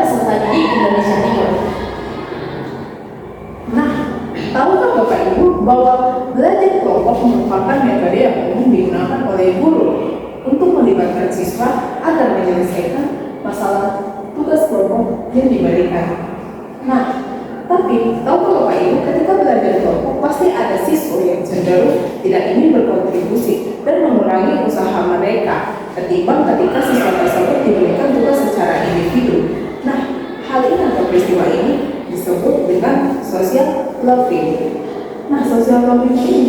peserta didik Indonesia Timur. Nah, tahukah Bapak Ibu bahwa belajar kelompok merupakan metode yang umum digunakan oleh guru untuk melibatkan siswa agar menyelesaikan masalah tugas kelompok yang diberikan. Nah, tapi tahukah Bapak Ibu ketika belajar kelompok pasti ada siswa yang cenderung tidak ingin berkontribusi dan mengurangi usaha mereka ketimbang ketika siswa tersebut diberikan tugas secara individu. Nah, hal ini atau peristiwa ini disebut dengan social loving. Nah, social loving ini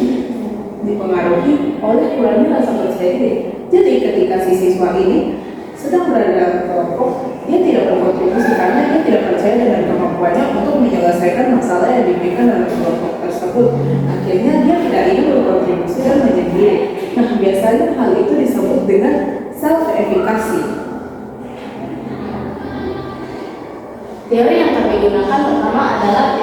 dipengaruhi oleh kurangnya rasa percaya diri. Jadi ketika si siswa ini sedang berada dalam kelompok, dia tidak berkontribusi karena dia tidak percaya dengan kemampuannya untuk menyelesaikan masalah yang diberikan dalam kelompok tersebut. Akhirnya dia tidak ingin berkontribusi dan menyendiri. Nah, biasanya hal itu disebut dengan self-efficacy. Teori yang kami gunakan pertama adalah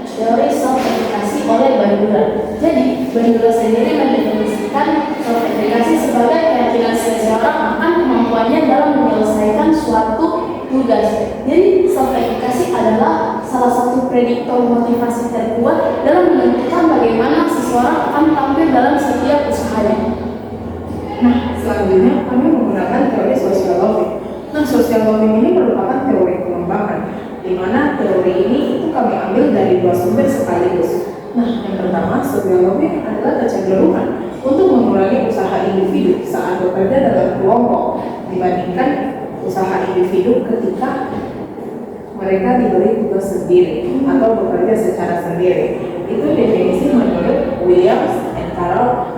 teori self-efficacy oleh Bandura. Jadi, Bandura sendiri mendefinisikan self-efficacy sebagai keyakinan seseorang akan kemampuannya dalam menyelesaikan suatu tugas. Jadi, self-efficacy adalah salah satu prediktor motivasi terkuat dalam menentukan bagaimana seseorang akan tampil dalam setiap usahanya. Nah, selanjutnya kami menggunakan teori social loving. Nah, social loving ini merupakan teori pengembangan, di mana teori ini itu kami ambil dari dua sumber sekaligus. Nah, yang pertama, social loving adalah kecenderungan untuk mengurangi usaha individu saat bekerja dalam kelompok dibandingkan usaha individu ketika mereka diberi tugas sendiri atau bekerja secara sendiri. Itu definisi menurut Williams and Carroll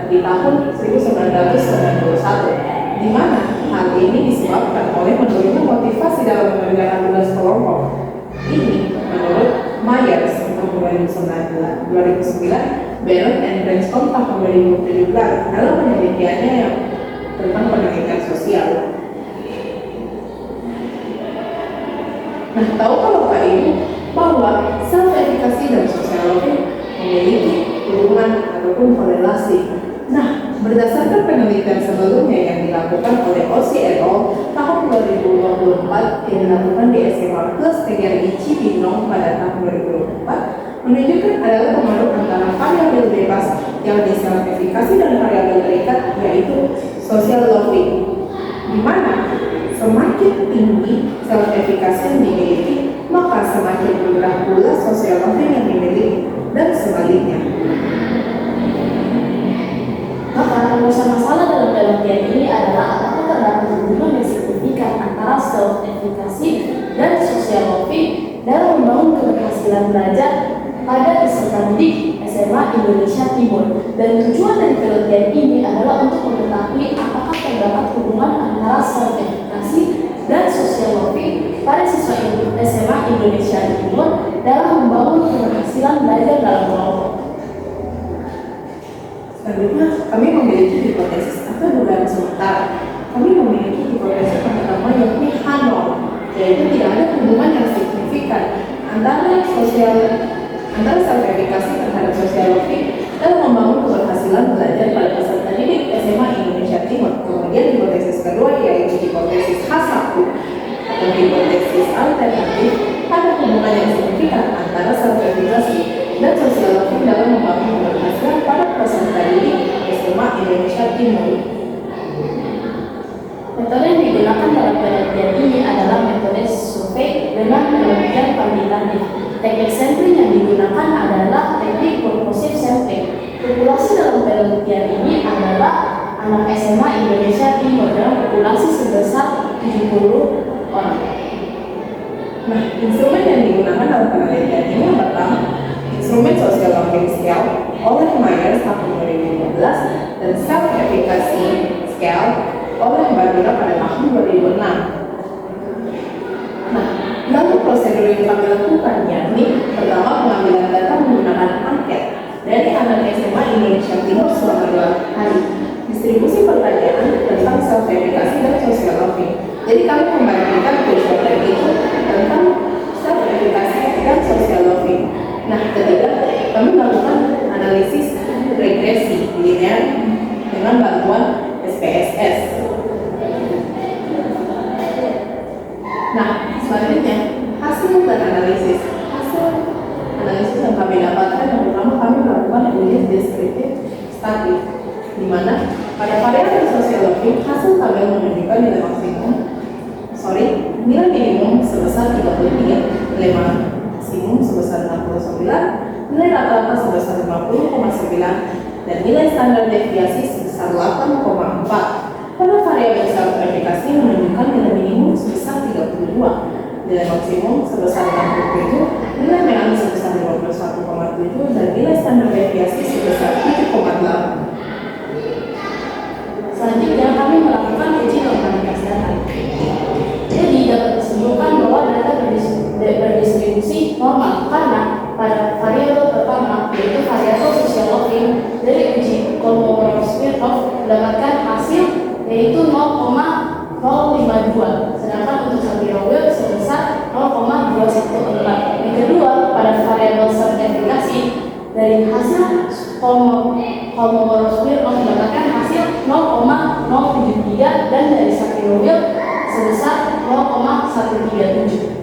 di tahun 1991, di mana hal ini disebabkan oleh menurunnya motivasi dalam mengerjakan tugas kelompok. Ini menurut Myers tahun 2009, Barron and Branscombe tahun 2017 dalam penelitiannya yang tentang penelitian sosial. Nah, tahukah Bapak Ibu bahwa self-efficacy dan social loving memiliki hubungan ataupun korelasi? Nah, berdasarkan penelitian sebelumnya yang dilakukan oleh Ossie et al. Tahun 2024 yang dilakukan di SMA Plus TGRI Cibinong pada tahun 2024 menunjukkan adalah pengaruh antara variabel bebas yang self-efficacy dan variabel terikat yaitu social loving, di mana semakin tinggi self-efficacy yang dimiliki maka semakin bergerak pula social loving yang dimiliki dan sebaliknya. Maka rumusan masalah dalam penelitian ini adalah apakah terdapat hubungan yang signifikan antara self-efficacy dan social loving dalam membangun keberhasilan belajar pada peserta didik SMA Indonesia Timur. Dan tujuan dari penelitian ini adalah untuk mengetahui apakah terdapat hubungan antara self-efficacy dan social loving pada siswa SMA Indonesia Timur dalam membangun keberhasilan belajar dalam kelompok. Selanjutnya, kami memiliki hipotesis atau dugaan sementara. Kami memiliki hipotesis yang pertama yakni Hanor, yaitu tidak ada hubungan yang signifikan antara self-efficacy terhadap social loving dalam membangun keberhasilan belajar pada peserta didik SMA Indonesia Timur. Kemudian hipotesis kedua yaitu hipotesis H1 atau hipotesis alternatif, ada hubungan yang signifikan antara self-efficacy dan social loving dalam membangun keberhasilan pada peserta didik SMA Indonesia Timur. Metode yang digunakan dalam penelitian ini adalah metode survei dengan penelitian kuantitatif. Teknik sampling yang digunakan adalah teknik purposive sampling. Populasi dalam penelitian ini adalah anak SMA Indonesia Timur dalam populasi sebesar 70 orang. Nah, instrumen yang digunakan dalam penelitian ini yang pertama, instrumen social loving scale oleh Myers tahun 2015 dan self-efficacy scale oleh Bandura pada tahun 2006. Nah, lalu prosedur yang kami lakukan yakni pertama pengambilan data menggunakan angket dari anak SMA Indonesia Timur selama 2 hari, distribusi pertanyaan tentang self-efficacy dan social loving. Jadi kami membandingkan kuesioner itu tentang self-efficacy dan social loving. Nah, ketiga, kami melakukan analisis regresi linear dengan bantuan SPSS. Nah, Selanjutnya, hasil dan analisis. Hasil analisis yang kami dapatkan yang pertama kami melakukan uji deskriptif statis, di mana pada variabel sosiologi hasil tabel menunjukkan nilai minimum sebesar 33, nilai maksimum sebesar 69, nilai rata-rata sebesar 50,9, dan nilai standar deviasi sebesar 8,4. Pada variabel self verifikasi menunjukkan nilai minimum sebesar 32, nilai maksimum sebesar 67, nilai MAN sebesar 51,7, dan nilai standar deviasi sebesar 7,8. Selanjutnya kami melakukan uji normalitas data. Jadi dapat disimpulkan bahwa data berdistribusi normal karena pada variabel pertama yaitu variabel sosiologi dari uji Kolmogorov-Smirnov mendapatkan hasil yaitu 0,052, sedangkan untuk Shapiro-Wilk sebesar 0,214. Yang kedua, pada variabel sertifikasi dari hasil Kolmogorov-Smirnov mendapatkan hasil 0,073 dan dari Shapiro-Wilk sebesar 0,137.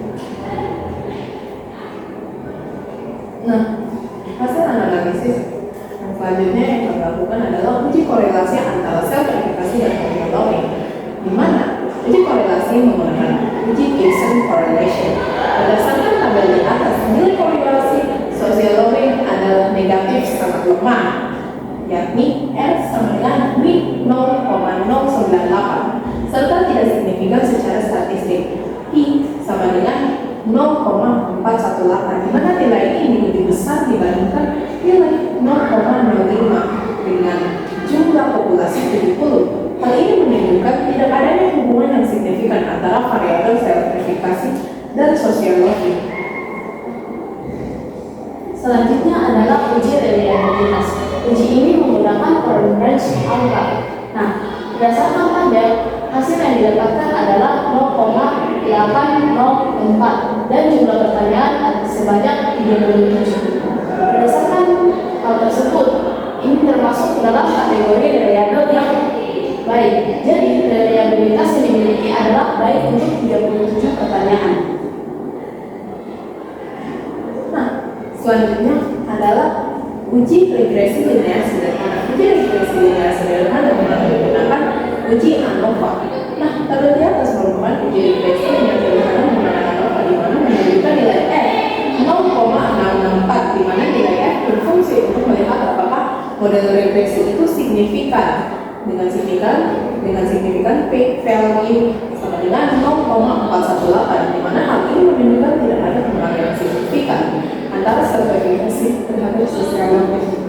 Nah, hasil analisis yang selanjutnya yang kami lakukan adalah uji korelasi antara self verifikasi dan modeling, di mana uji korelasi menggunakan uji Pearson correlation. Berdasarkan tabel di atas, nilai korelasi sosiologi adalah negatif sangat lemah, yakni R sama dengan min 0,098, serta tidak signifikan secara statistik. I sama dengan 0,418, di mana nilai ini lebih besar dibandingkan nilai 0,05 dengan jumlah populasi 70. Hal ini menunjukkan tidak adanya hubungan yang signifikan antara variabel verifikasi dan sosiologi. Selanjutnya adalah uji reliabilitas. Uji ini menggunakan Cambridge Analytica. Nah, berdasarkan tabel, hasil yang didapatkan adalah 0,804 dan jumlah pertanyaan sebanyak 37. Berdasarkan hal tersebut, ini termasuk dalam kategori reliable yang baik. Jadi, reliabilitas yang dimiliki adalah baik untuk 37 pertanyaan. Nah, selanjutnya adalah uji regresi linear sederhana. Uji regresi linear sederhana menggunakan uji ANOVA. Nah, tabel di atas merupakan uji regresi linear sederhana menggunakan ANOVA, di mana menunjukkan nilai F 0,664, di mana nilai F berfungsi untuk melihat apakah model regresi itu signifikan dengan signifikan peak value sama dengan 0,418, di mana hal ini menunjukkan tidak ada kemungkinan signifikan antara sertifikasi terhadap sosiologi.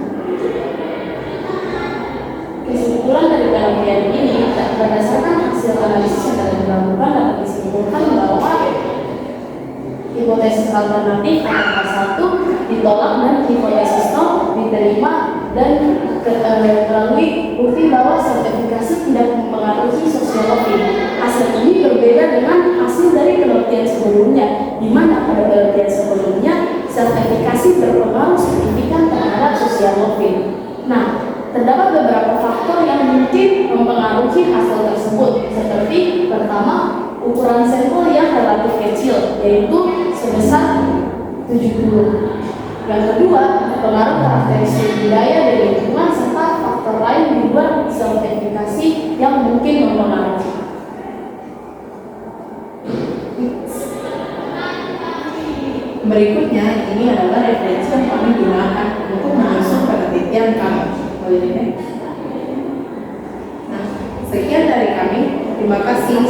Kesimpulan dari penelitian ini berdasarkan hasil analisis yang telah dilakukan dapat disimpulkan bahwa hipotesis alternatif angka 1 ditolak dan hipotesis 0 diterima dan melalui bukti bahwa sertifikasi tidak mempengaruhi sosiologi. Hasil ini berbeda dengan hasil dari penelitian sebelumnya, di mana pada penelitian sebelumnya sertifikasi berpengaruh signifikan terhadap sosiologi. Nah, terdapat beberapa faktor yang mungkin mempengaruhi hasil tersebut, seperti pertama, ukuran sampel yang relatif kecil, yaitu sebesar 70. Yang kedua, pengaruh karakteristik budaya dan lingkungan serta faktor lain di luar sertifikasi yang mungkin mempengaruhi. Berikutnya, ini adalah referensi yang kami gunakan untuk menyusun penelitian kami. Nah, sekian dari kami. Terima kasih.